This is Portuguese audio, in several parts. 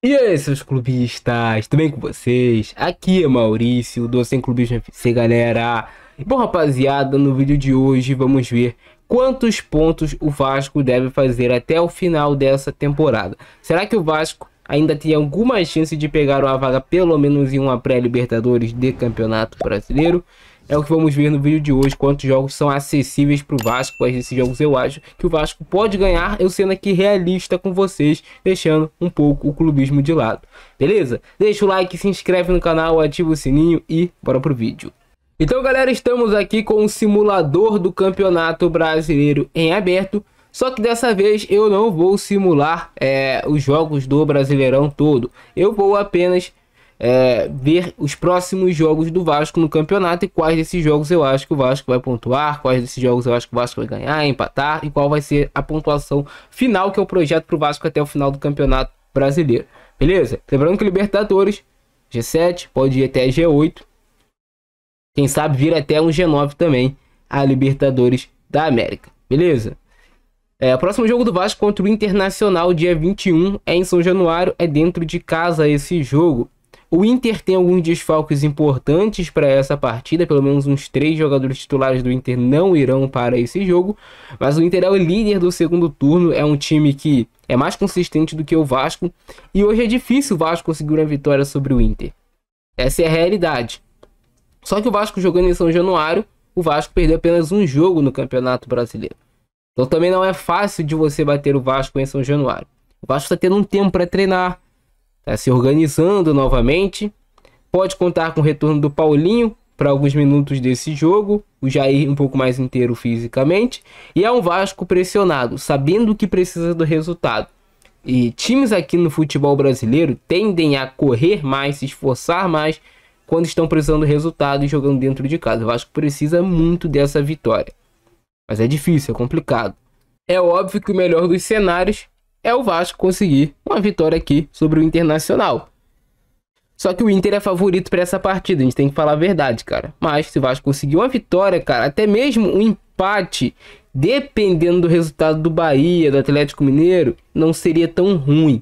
E aí, seus clubistas, tudo bem com vocês? Aqui é Maurício, do Sem Clubismo FC, galera. E bom, rapaziada, no vídeo de hoje vamos ver quantos pontos o Vasco deve fazer até o final dessa temporada. Será que o Vasco ainda tem alguma chance de pegar uma vaga, pelo menos em uma pré-Libertadores de Campeonato Brasileiro? É o que vamos ver no vídeo de hoje, quantos jogos são acessíveis para o Vasco. Quais desses jogos eu acho que o Vasco pode ganhar, eu sendo aqui realista com vocês, deixando um pouco o clubismo de lado. Beleza? Deixa o like, se inscreve no canal, ativa o sininho e bora pro vídeo. Então, galera, estamos aqui com o simulador do Campeonato Brasileiro em aberto. Só que dessa vez eu não vou simular os jogos do Brasileirão todo. Eu vou apenas ver os próximos jogos do Vasco no campeonato e quais desses jogos eu acho que o Vasco vai pontuar, quais desses jogos eu acho que o Vasco vai ganhar, empatar e qual vai ser a pontuação final, que é o projeto para o Vasco até o final do Campeonato Brasileiro. Beleza? Lembrando que Libertadores, G7, pode ir até G8. Quem sabe vir até um G9 também, a Libertadores da América. Beleza? O próximo jogo do Vasco contra o Internacional, dia 21, é em São Januário, é dentro de casa esse jogo. O Inter tem alguns desfalques importantes para essa partida, pelo menos uns 3 jogadores titulares do Inter não irão para esse jogo, mas o Inter é o líder do segundo turno, é um time que é mais consistente do que o Vasco, e hoje é difícil o Vasco conseguir uma vitória sobre o Inter. Essa é a realidade. Só que o Vasco jogando em São Januário, o Vasco perdeu apenas um jogo no Campeonato Brasileiro. Então também não é fácil de você bater o Vasco em São Januário. O Vasco está tendo um tempo para treinar, está se organizando novamente. Pode contar com o retorno do Paulinho para alguns minutos desse jogo. O Jair um pouco mais inteiro fisicamente. E é um Vasco pressionado, sabendo que precisa do resultado. E times aqui no futebol brasileiro tendem a correr mais, se esforçar mais quando estão precisando do resultado e jogando dentro de casa. O Vasco precisa muito dessa vitória. Mas é difícil, é complicado. É óbvio que o melhor dos cenários é o Vasco conseguir uma vitória aqui sobre o Internacional. Só que o Inter é favorito para essa partida, a gente tem que falar a verdade, cara. Mas se o Vasco conseguir uma vitória, cara, até mesmo um empate, dependendo do resultado do Bahia, do Atlético Mineiro, não seria tão ruim.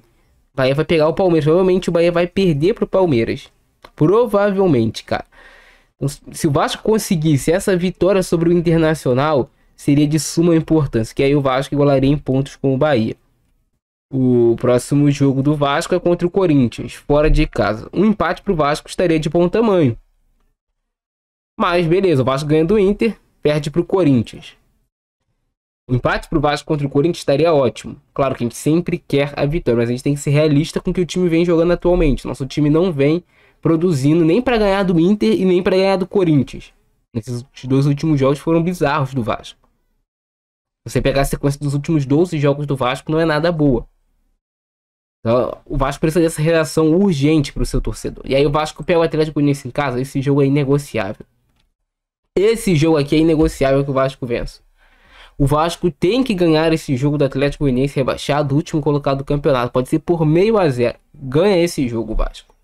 O Bahia vai pegar o Palmeiras, provavelmente o Bahia vai perder para o Palmeiras. Provavelmente, cara. Então, se o Vasco conseguisse essa vitória sobre o Internacional, seria de suma importância, que aí o Vasco igualaria em pontos com o Bahia. O próximo jogo do Vasco é contra o Corinthians, fora de casa. Um empate para o Vasco estaria de bom tamanho. Mas beleza, o Vasco ganha do Inter, perde para o Corinthians. O empate para o Vasco contra o Corinthians estaria ótimo. Claro que a gente sempre quer a vitória, mas a gente tem que ser realista com o que o time vem jogando atualmente. Nosso time não vem produzindo nem para ganhar do Inter e nem para ganhar do Corinthians. Esses 2 últimos jogos foram bizarros do Vasco. Você pegar a sequência dos últimos 12 jogos do Vasco, não é nada boa. Então, o Vasco precisa dessa reação urgente para o seu torcedor. E aí o Vasco pega o Atlético Goianiense em casa, esse jogo é inegociável. Esse jogo aqui é inegociável que o Vasco vença. O Vasco tem que ganhar esse jogo do Atlético Goianiense rebaixado, último colocado do campeonato. Pode ser por 0,5. Ganha esse jogo o Vasco.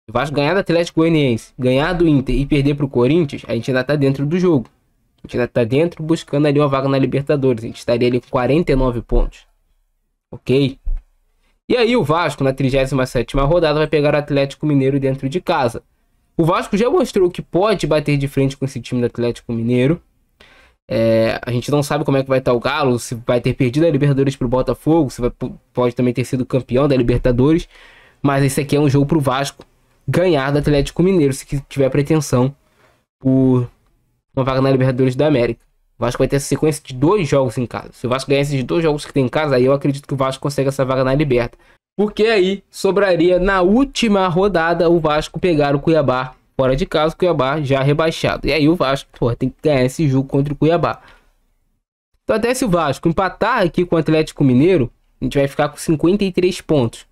Se o Vasco ganhar do Atlético Goianiense, ganhar do Inter e perder para o Corinthians, a gente ainda está dentro do jogo. A gente ainda está dentro buscando ali uma vaga na Libertadores. A gente estaria ali com 49 pontos. Ok? E aí o Vasco, na 37ª rodada, vai pegar o Atlético Mineiro dentro de casa. O Vasco já mostrou que pode bater de frente com esse time do Atlético Mineiro. A gente não sabe como é que vai estar o Galo, se vai ter perdido a Libertadores para o Botafogo, se pode também ter sido campeão da Libertadores. Mas esse aqui é um jogo para o Vasco ganhar do Atlético Mineiro, se tiver pretensão por uma vaga na Libertadores da América. O Vasco vai ter essa sequência de 2 jogos em casa. Se o Vasco ganhar esses 2 jogos que tem em casa, aí eu acredito que o Vasco consegue essa vaga na Liberta. Porque aí sobraria na última rodada o Vasco pegar o Cuiabá fora de casa, o Cuiabá já rebaixado. E aí o Vasco, tem que ganhar esse jogo contra o Cuiabá. Então até se o Vasco empatar aqui com o Atlético Mineiro, a gente vai ficar com 53 pontos.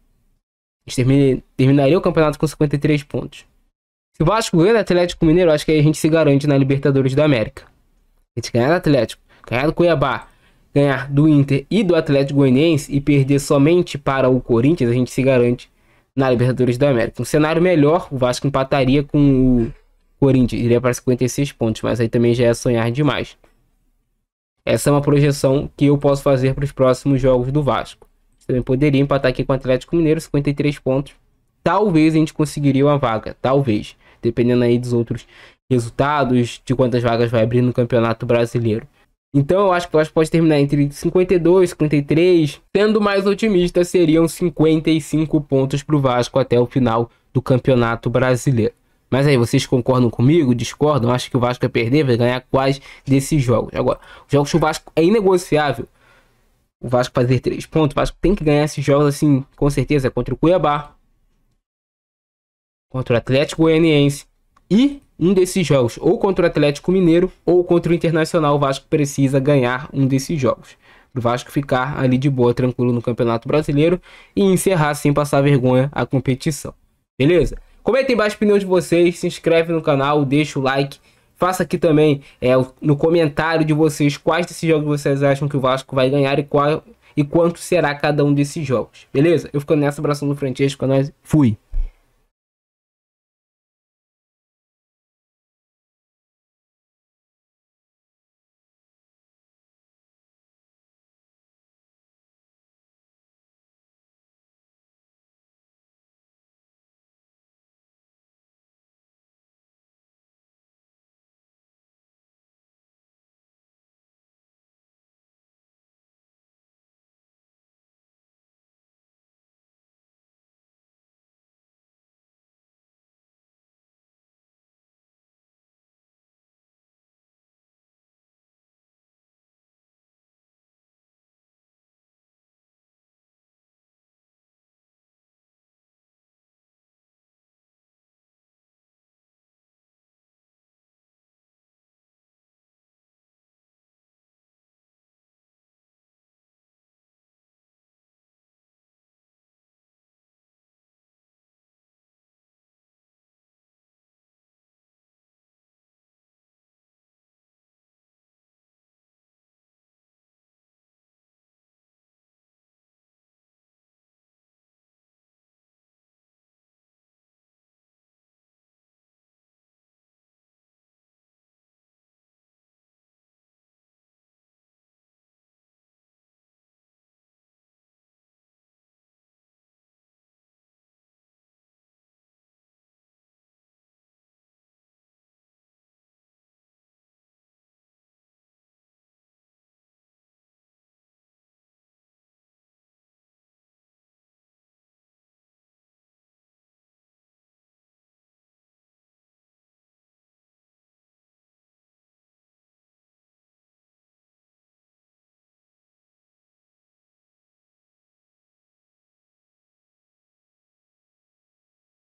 A gente terminaria o campeonato com 53 pontos. Se o Vasco ganhar do Atlético Mineiro, acho que aí a gente se garante na Libertadores da América. A gente ganhar do Atlético, ganhar do Cuiabá, ganhar do Inter e do Atlético Goianiense e perder somente para o Corinthians, a gente se garante na Libertadores da América. Um cenário melhor, o Vasco empataria com o Corinthians, iria para 56 pontos, mas aí também já é sonhar demais. Essa é uma projeção que eu posso fazer para os próximos jogos do Vasco. também poderia empatar aqui com o Atlético Mineiro, 53 pontos. Talvez a gente conseguiria uma vaga, talvez, dependendo aí dos outros resultados, de quantas vagas vai abrir no Campeonato Brasileiro. Então eu acho que o Vasco pode terminar entre 52 e 53. Sendo mais otimista, seriam 55 pontos para o Vasco até o final do Campeonato Brasileiro. Mas aí, vocês concordam comigo? Discordam? Acho que o Vasco vai perder? Vai ganhar quais desses jogos? Agora, os jogos que o Vasco é inegociável. O Vasco fazer 3 pontos. O Vasco tem que ganhar esses jogos assim, com certeza, contra o Cuiabá, contra o Atlético Goianiense e um desses jogos, ou contra o Atlético Mineiro ou contra o Internacional. O Vasco precisa ganhar um desses jogos. O Vasco ficar ali de boa, tranquilo no Campeonato Brasileiro e encerrar sem passar vergonha a competição. Beleza? Comentem embaixo a opinião de vocês, se inscreve no canal, deixa o like. Faça aqui também no comentário de vocês quais desses jogos vocês acham que o Vasco vai ganhar e quanto será cada um desses jogos. Beleza? Eu ficando nessa, abração do Francesco, nós fui!